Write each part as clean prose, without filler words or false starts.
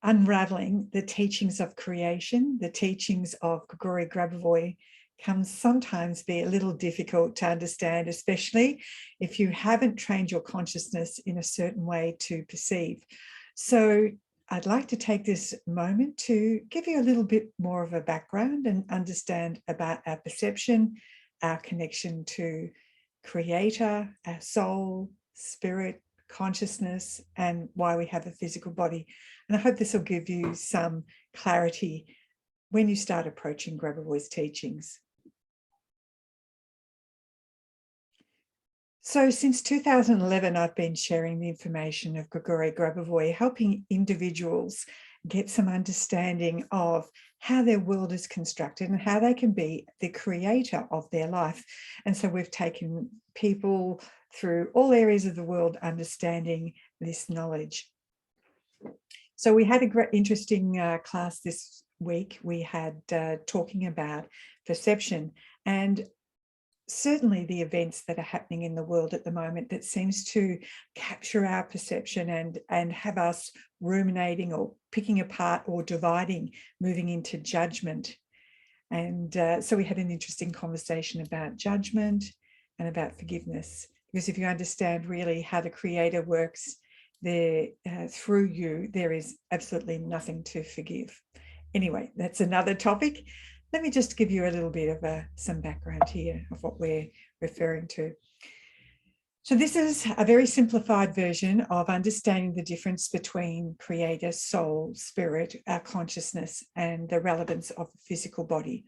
unraveling the teachings of creation, the teachings of Grigori Grabovoi, can sometimes be a little difficult to understand, especially if you haven't trained your consciousness in a certain way to perceive. So I'd like to take this moment to give you a little bit more of a background and understand about our perception, our connection to Creator, our soul, spirit, consciousness, and why we have a physical body. And I hope this will give you some clarity when you start approaching Grabovoi's teachings. So since 2011, I've been sharing the information of Grigori Grabovoi, helping individuals get some understanding of how their world is constructed and how they can be the creator of their life. And so we've taken people through all areas of the world understanding this knowledge. So we had a great, interesting class this week. We had talking about perception, and certainly the events that are happening in the world at the moment that seems to capture our perception and have us ruminating or picking apart or dividing, moving into judgment. And so we had an interesting conversation about judgment and about forgiveness, because if you understand really how the Creator works there through you, there is absolutely nothing to forgive. Anyway, that's another topic. Let me just give you a little bit of some background here of what we're referring to. So this is a very simplified version of understanding the difference between creator, soul, spirit, our consciousness, and the relevance of the physical body.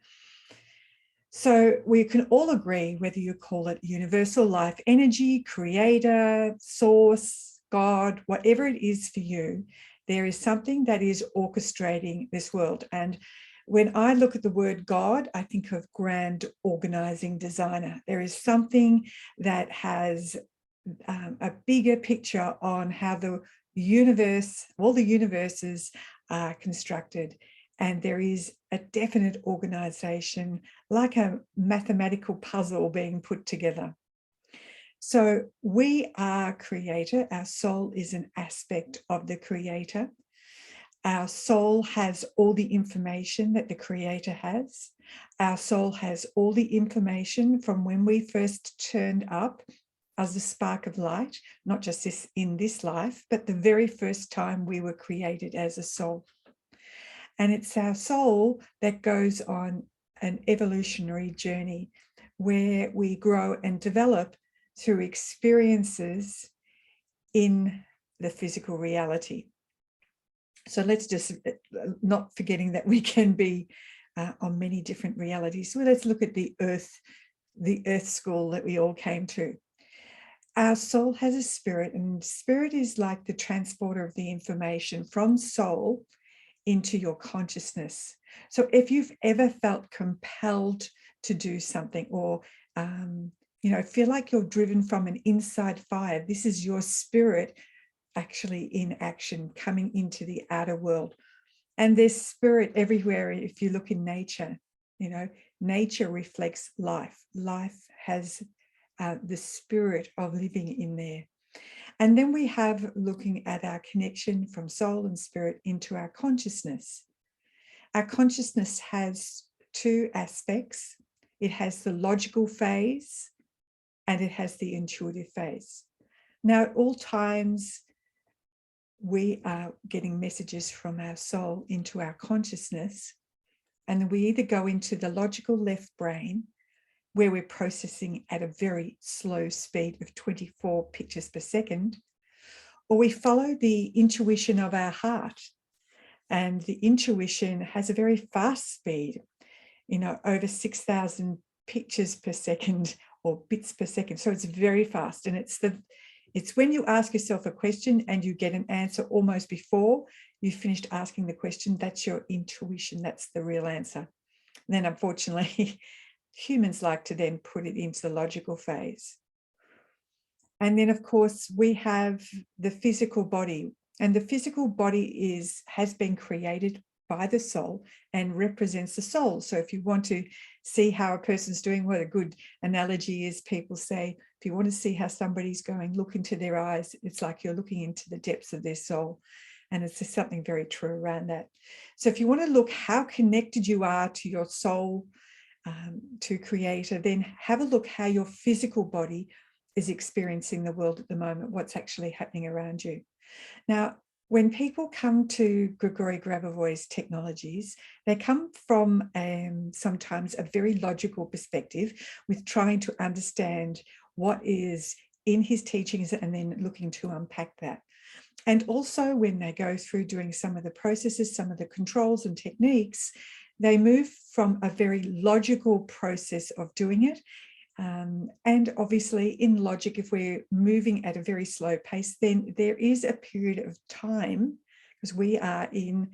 So we can all agree, whether you call it universal life energy, creator, source, God, whatever it is for you, there is something that is orchestrating this world. And when I look at the word God, I think of grand organizing designer. There is something that has a bigger picture on how the universe, all the universes are constructed. And there is a definite organization, like a mathematical puzzle being put together. So we are creator. Our soul is an aspect of the creator. Our soul has all the information that the Creator has. Our soul has all the information from when we first turned up as a spark of light, not just in this life, but the very first time we were created as a soul. And it's our soul that goes on an evolutionary journey where we grow and develop through experiences in the physical reality. So let's just, not forgetting that we can be on many different realities. So let's look at the earth school that we all came to. Our soul has a spirit, and spirit is like the transporter of the information from soul into your consciousness. So if you've ever felt compelled to do something, or feel like you're driven from an inside fire, this is your spirit actually in action, coming into the outer world. And there's spirit everywhere. If you look in nature, nature reflects life. Life has the spirit of living in there. And then we have looking at our connection from soul and spirit into our consciousness. Our consciousness has two aspects. It has the logical phase and it has the intuitive phase. Now, at all times, we are getting messages from our soul into our consciousness, and we either go into the logical left brain, where we're processing at a very slow speed of 24 pictures per second, or we follow the intuition of our heart. And the intuition has a very fast speed, over 6,000 pictures per second or bits per second. So it's very fast. And it's when you ask yourself a question and you get an answer almost before you finished asking the question, that's your intuition, that's the real answer. And then unfortunately, humans like to then put it into the logical phase. And then of course, we have the physical body, and the physical body has been created by the soul and represents the soul. So if you want to see how a person's doing, what a good analogy is, people say, if you want to see how somebody's going, look into their eyes. It's like you're looking into the depths of their soul. And it's just something very true around that. So if you want to look how connected you are to your soul, to Creator, then have a look how your physical body is experiencing the world at the moment, what's actually happening around you. Now, when people come to Grigori Grabovoi's technologies, they come from sometimes a very logical perspective with trying to understand what is in his teachings and then looking to unpack that. And also when they go through doing some of the processes, some of the controls and techniques, they move from a very logical process of doing it. And obviously in logic, if we're moving at a very slow pace, then there is a period of time, because we are in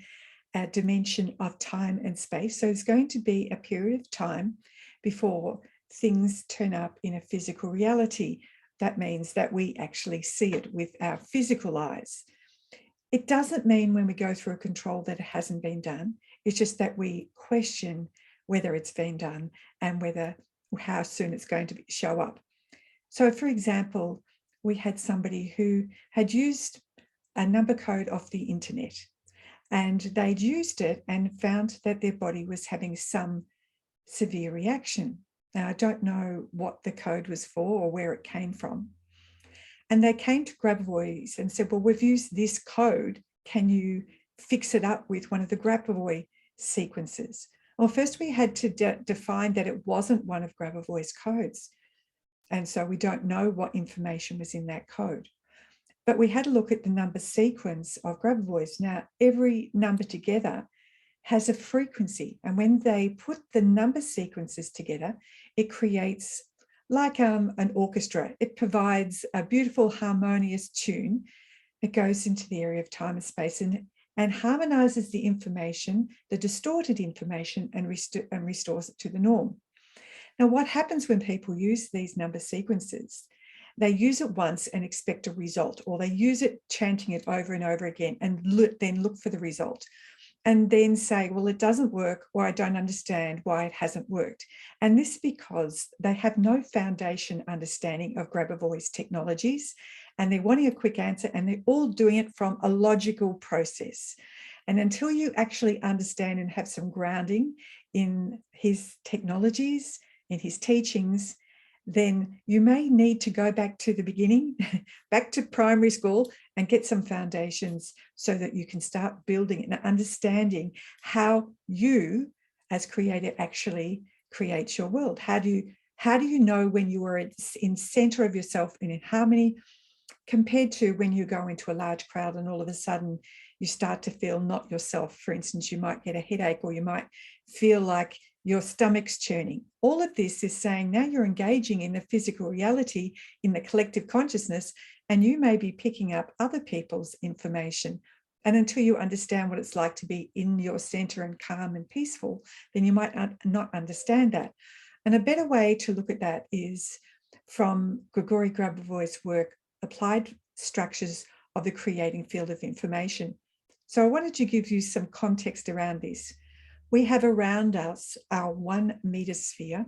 a dimension of time and space. So it's going to be a period of time before things turn up in a physical reality. That means that we actually see it with our physical eyes. It doesn't mean when we go through a control that it hasn't been done. It's just that we question whether it's been done and how soon it's going to show up. So for example, we had somebody who had used a number code off the internet, and they'd used it and found that their body was having some severe reaction. Now, I don't know what the code was for or where it came from. And they came to Grabovoi and said, well, we've used this code. Can you fix it up with one of the Grabovoi sequences? Well, first we had to define that it wasn't one of Grabovoi's codes. And so we don't know what information was in that code. But we had a look at the number sequence of Grabovoi's. Now, every number together has a frequency. And when they put the number sequences together, it creates like an orchestra. It provides a beautiful harmonious tune that goes into the area of time and space and harmonizes the information, the distorted information, and restores it to the norm. Now, what happens when people use these number sequences? They use it once and expect a result, or they use it chanting it over and over again and then look for the result, and then say, well, it doesn't work, or I don't understand why it hasn't worked. And this is because they have no foundation understanding of Grabovoi's technologies, and they're wanting a quick answer, and they're all doing it from a logical process. And until you actually understand and have some grounding in his technologies, in his teachings, then you may need to go back to the beginning, back to primary school, and get some foundations so that you can start building and understanding how you as creator actually creates your world. How do you know when you are in center of yourself and in harmony, compared to when you go into a large crowd and all of a sudden you start to feel not yourself? For instance, you might get a headache, or you might feel like your stomach's churning. All of this is saying now you're engaging in the physical reality, in the collective consciousness, and you may be picking up other people's information. And until you understand what it's like to be in your center and calm and peaceful, then you might not understand that. And a better way to look at that is from Grigori Grabovoi's work, Applied Structures of the Creating Field of Information. So I wanted to give you some context around this. We have around us our 1 meter sphere.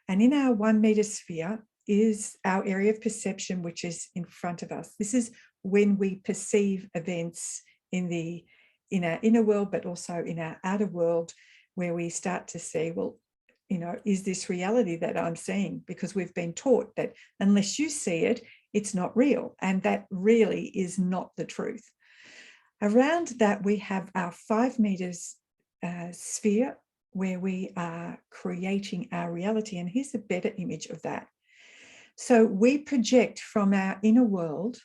And in our 1 meter sphere is our area of perception, which is in front of us. This is when we perceive events in our inner world, but also in our outer world, where we start to see, well, is this reality that I'm seeing? Because we've been taught that unless you see it, it's not real. And that really is not the truth. Around that, we have our 5 meters sphere, where we are creating our reality. And here's a better image of that. So we project from our inner world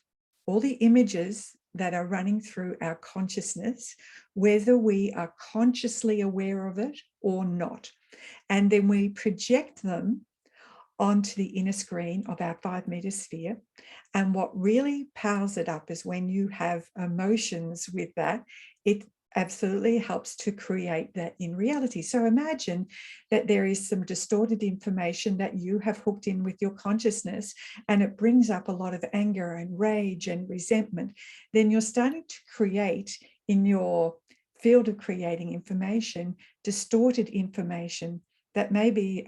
all the images that are running through our consciousness, whether we are consciously aware of it or not. And then we project them onto the inner screen of our 5 meter sphere. And what really powers it up is when you have emotions with that, it absolutely helps to create that in reality. So imagine that there is some distorted information that you have hooked in with your consciousness, and it brings up a lot of anger and rage and resentment. Then you're starting to create in your field of creating information, distorted information that may be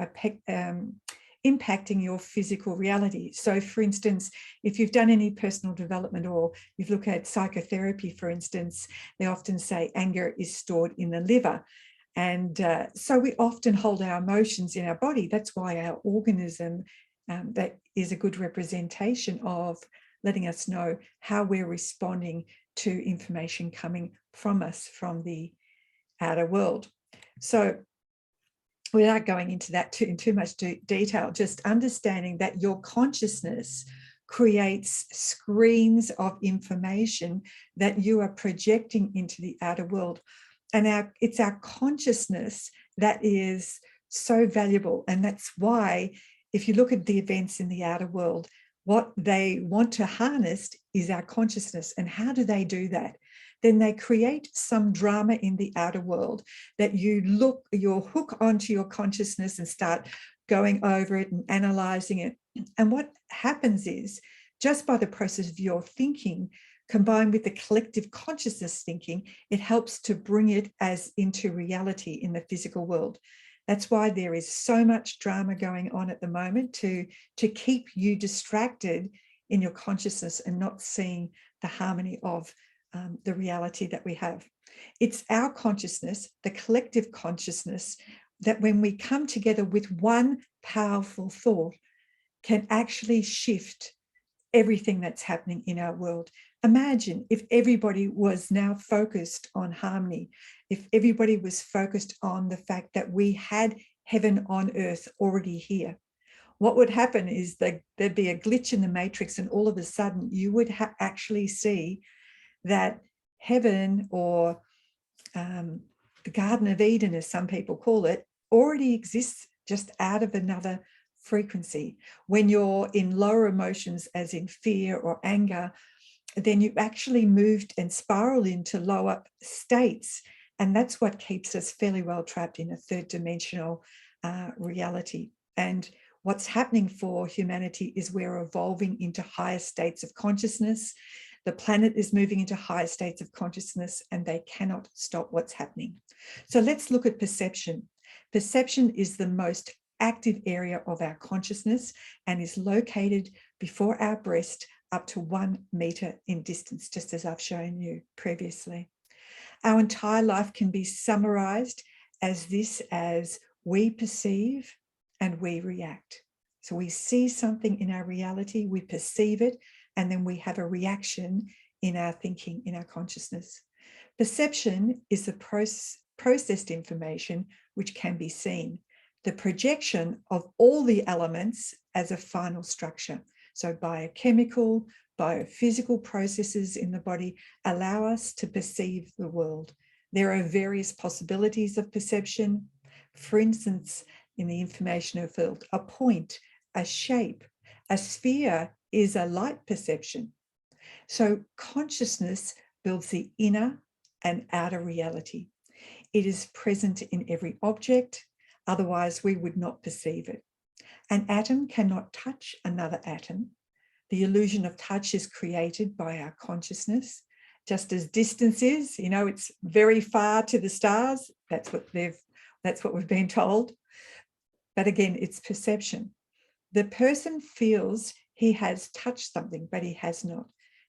impacting your physical reality. So for instance, if you've done any personal development or you've looked at psychotherapy, for instance, they often say anger is stored in the liver. And so we often hold our emotions in our body. That's why our organism, that is a good representation of letting us know how we're responding to information coming from us from the outer world. So without going into that in too much detail, just understanding that your consciousness creates screens of information that you are projecting into the outer world. And it's our consciousness that is so valuable. And that's why, if you look at the events in the outer world, what they want to harness is our consciousness. And how do they do that? Then they create some drama in the outer world that you'll hook onto your consciousness and start going over it and analyzing it. And what happens is, just by the process of your thinking, combined with the collective consciousness thinking, it helps to bring it as into reality in the physical world. That's why there is so much drama going on at the moment to keep you distracted in your consciousness and not seeing the harmony of the reality that we have. It's our consciousness, the collective consciousness, that when we come together with one powerful thought, can actually shift everything that's happening in our world. Imagine if everybody was now focused on harmony, if everybody was focused on the fact that we had heaven on earth already here. What would happen is that there'd be a glitch in the matrix, and all of a sudden you would actually see that heaven, or the Garden of Eden, as some people call it, already exists, just out of another frequency. When you're in lower emotions, as in fear or anger, then you actually moved and spiraled into lower states. And that's what keeps us fairly well trapped in a third dimensional reality. And what's happening for humanity is we're evolving into higher states of consciousness. The planet is moving into higher states of consciousness, and they cannot stop what's happening. So let's look at perception. Perception is the most active area of our consciousness and is located before our breast, up to 1 meter in distance, just as I've shown you previously. Our entire life can be summarized as this: as we perceive and we react. So we see something in our reality, we perceive it, and then we have a reaction in our thinking, in our consciousness. Perception is the processed information which can be seen, the projection of all the elements as a final structure. So biochemical, biophysical processes in the body allow us to perceive the world. There are various possibilities of perception. For instance, in the informational field, a point, a shape, a sphere is a light perception. So consciousness builds the inner and outer reality. It is present in every object, otherwise we would not perceive it. An atom cannot touch another atom. The illusion of touch is created by our consciousness, just as distance is. It's very far to the stars. That's what we've been told. But again, it's perception. The person feels he has touched something, but he has not.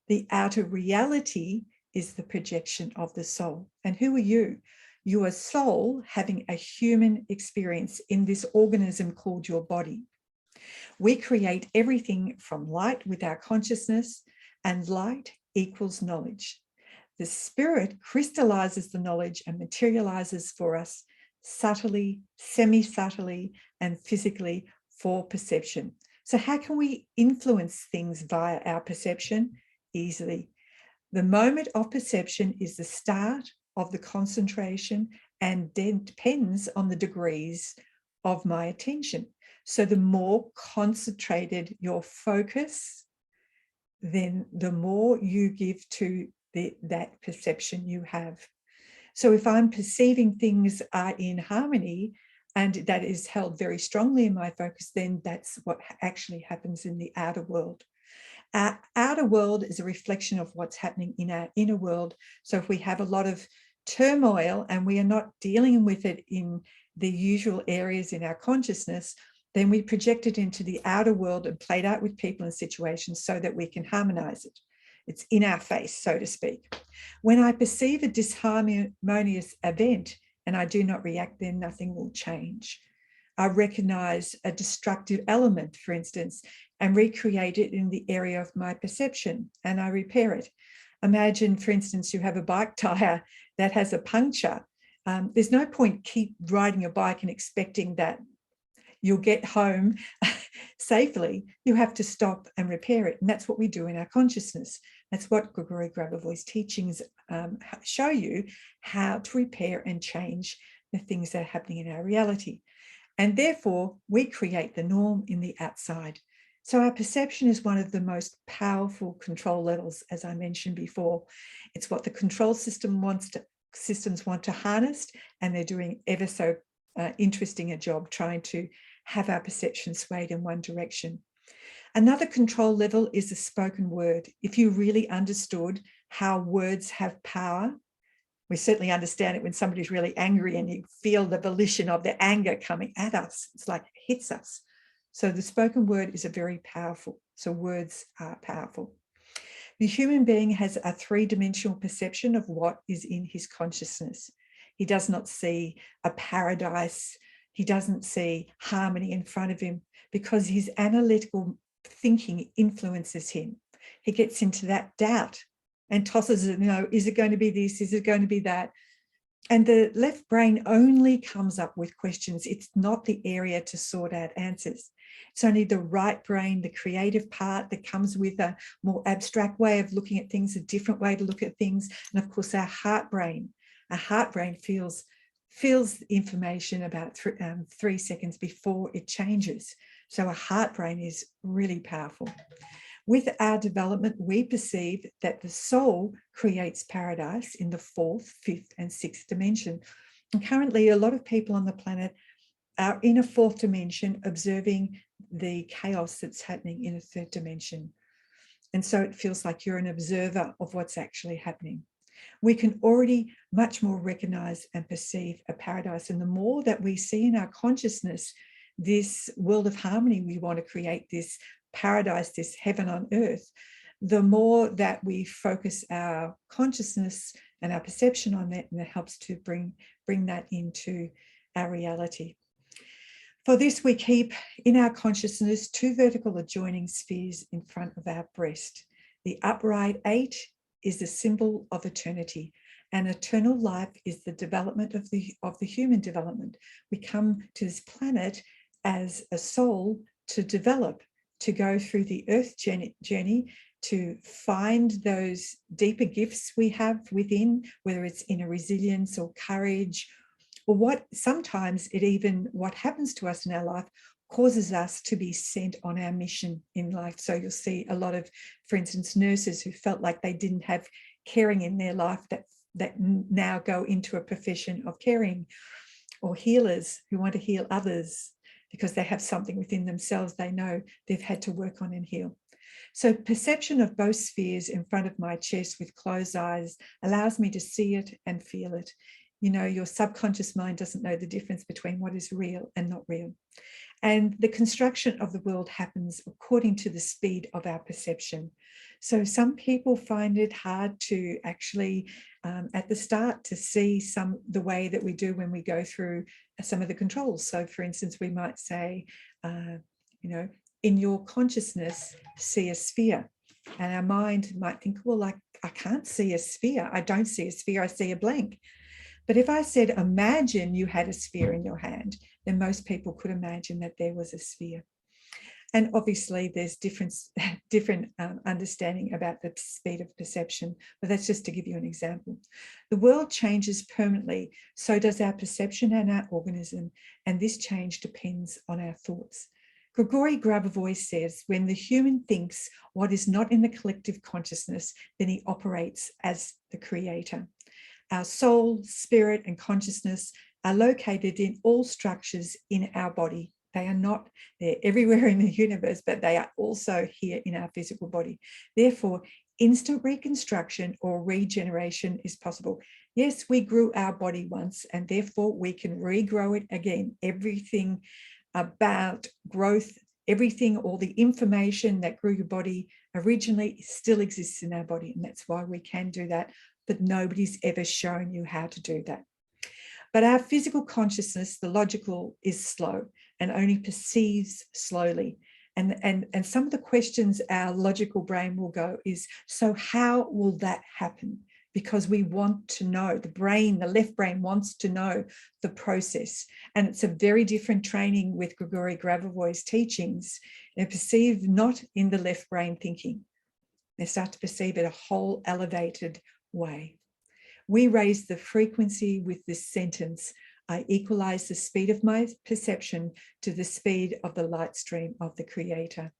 The outer reality is the projection of the soul. And who are you? You are soul having a human experience in this organism called your body. We create everything from light with our consciousness, and light equals knowledge. The spirit crystallizes the knowledge and materializes for us subtly, semi-subtly, and physically for perception. So how can we influence things via our perception? Easily. The moment of perception is the start of the concentration, and then depends on the degrees of my attention. So the more concentrated your focus, then the more you give to that perception you have. So if I'm perceiving things are in harmony, and that is held very strongly in my focus, then that's what actually happens in the outer world. Our outer world is a reflection of what's happening in our inner world. So if we have a lot of turmoil and we are not dealing with it in the usual areas in our consciousness, Then we project it into the outer world and play it out with people and situations so that we can harmonize it. It's in our face, so to speak. When I perceive a disharmonious event and I do not react, then nothing will change. I recognize a destructive element, for instance, and recreate it in the area of my perception, and I repair it. Imagine, for instance, you have a bike tire that has a puncture. There's no point keep riding a bike and expecting that you'll get home safely. You have to stop and repair it. And that's what we do in our consciousness. That's what Grigori Grabovoi's teachings show you, how to repair and change the things that are happening in our reality. And therefore, we create the norm in the outside. So our perception is one of the most powerful control levels, as I mentioned before. It's what the control systems want to harness, and they're doing ever so interesting a job trying to have our perception swayed in one direction. Another control level is the spoken word. If you really understood how words have power, we certainly understand it when somebody's really angry and you feel the volition of their anger coming at us. It's like it hits us. So the spoken word is a very powerful. So words are powerful. The human being has a three-dimensional perception of what is in his consciousness. He does not see a paradise. He doesn't see harmony in front of him because his analytical thinking influences him. He gets into that doubt and tosses it, is it going to be this? Is it going to be that? And the left brain only comes up with questions. It's not the area to sort out answers. It's only the right brain, the creative part, that comes with a more abstract way of looking at things, a different way to look at things. And of course, our heart brain feels information about 3 seconds before it changes. So a heart brain is really powerful. With our development, we perceive that the soul creates paradise in the 4th, 5th, and 6th dimension. And currently, a lot of people on the planet are in a 4th dimension, observing the chaos that's happening in a 3rd dimension. And so it feels like you're an observer of what's actually happening. We can already much more recognize and perceive a paradise. And the more that we see in our consciousness this world of harmony we want to create, this paradise, this heaven on earth, the more that we focus our consciousness and our perception on that, and it helps to bring that into our reality. For this, we keep in our consciousness 2 vertical adjoining spheres in front of our breast. The upright 8 is the symbol of eternity, and eternal life is the development of the human development. We come to this planet as a soul to develop, to go through the earth journey, to find those deeper gifts we have within, whether it's inner resilience or courage, or what happens to us in our life causes us to be sent on our mission in life. So you'll see a lot of, for instance, nurses who felt like they didn't have caring in their life that now go into a profession of caring, or healers who want to heal others because they have something within themselves they know they've had to work on and heal. So perception of both spheres in front of my chest with closed eyes allows me to see it and feel it. Your subconscious mind doesn't know the difference between what is real and not real. And the construction of the world happens according to the speed of our perception. So some people find it hard to actually, at the start, to see the way that we do when we go through some of the controls. So for instance, we might say, in your consciousness, see a sphere. And our mind might think, well, I can't see a sphere. I don't see a sphere, I see a blank. But if I said, imagine you had a sphere in your hand, then most people could imagine that there was a sphere. And obviously there's different understanding about the speed of perception, but that's just to give you an example. The world changes permanently, so does our perception and our organism, and this change depends on our thoughts. Grigori Grabovoi says, when the human thinks what is not in the collective consciousness, then he operates as the creator. Our soul, spirit, and consciousness are located in all structures in our body. They're everywhere in the universe, but they are also here in our physical body. Therefore, instant reconstruction or regeneration is possible. Yes, we grew our body once, and therefore we can regrow it again. Everything about growth, everything, all the information that grew your body originally still exists in our body. And that's why we can do that, but nobody's ever shown you how to do that. But our physical consciousness, the logical, is slow and only perceives slowly. And some of the questions our logical brain will go is, so how will that happen? Because we want to know, the brain, the left brain wants to know the process. And it's a very different training with Grigori Grabovoi's teachings. They perceive not in the left brain thinking. They start to perceive it a whole elevated way. We raise the frequency with this sentence: I equalize the speed of my perception to the speed of the light stream of the Creator.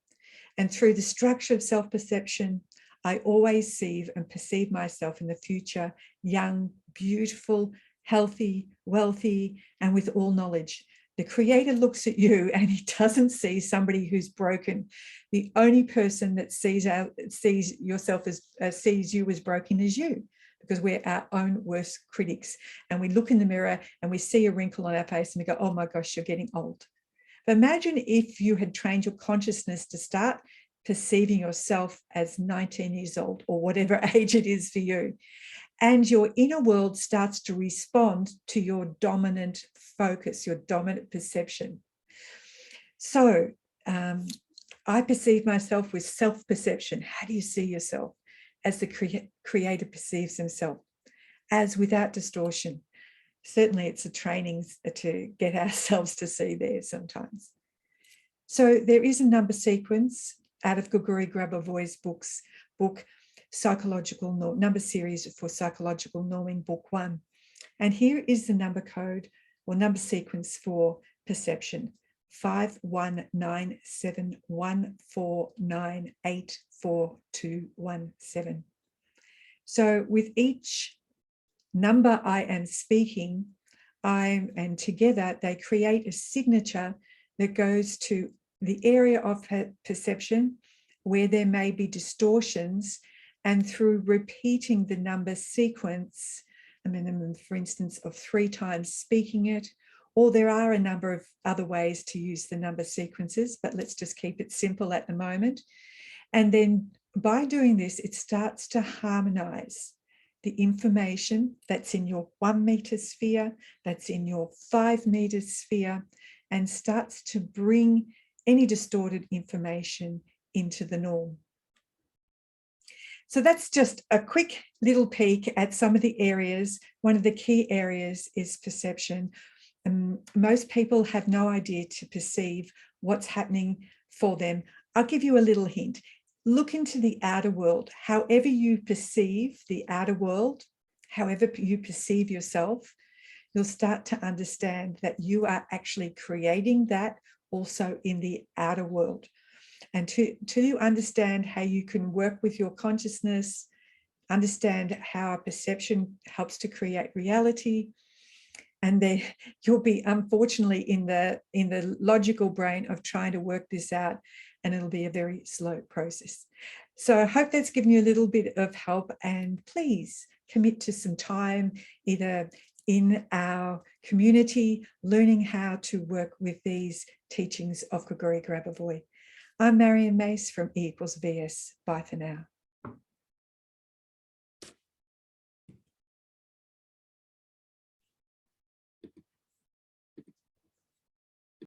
And through the structure of self-perception, I always see and perceive myself in the future, young, beautiful, healthy, wealthy, and with all knowledge. The Creator looks at you and he doesn't see somebody who's broken. The only person that sees you as broken is you, because we're our own worst critics. And we look in the mirror and we see a wrinkle on our face and we go, oh my gosh, you're getting old. But imagine if you had trained your consciousness to start perceiving yourself as 19 years old or whatever age it is for you. And your inner world starts to respond to your dominant focus, your dominant perception. So I perceive myself with self-perception. How do you see yourself? As the Creator perceives himself, as without distortion. Certainly it's a training to get ourselves to see there sometimes. So there is a number sequence out of Grigori Grabovoi's book, Psychological Number Series for Psychological Norming, Book 1. And here is the number code or number sequence for perception: 519714984217. So with each number I am speaking, and together they create a signature that goes to the area of perception where there may be distortions, and through repeating the number sequence, a minimum, for instance, of 3 times speaking it, or there are a number of other ways to use the number sequences, but let's just keep it simple at the moment. And then by doing this, it starts to harmonize the information that's in your 1 meter sphere, that's in your 5 meter sphere, and starts to bring any distorted information into the norm. So that's just a quick little peek at some of the areas. One of the key areas is perception. Most people have no idea to perceive what's happening for them. I'll give you a little hint. Look into the outer world. However you perceive the outer world, however you perceive yourself, you'll start to understand that you are actually creating that also in the outer world. And till you understand how you can work with your consciousness, understand how perception helps to create reality, and then you'll be unfortunately in the logical brain of trying to work this out, and it'll be a very slow process. So I hope that's given you a little bit of help, and please commit to some time either in our community learning how to work with these teachings of Grigori Grabovoi. I'm Marion Mace from E = VS. Bye for now.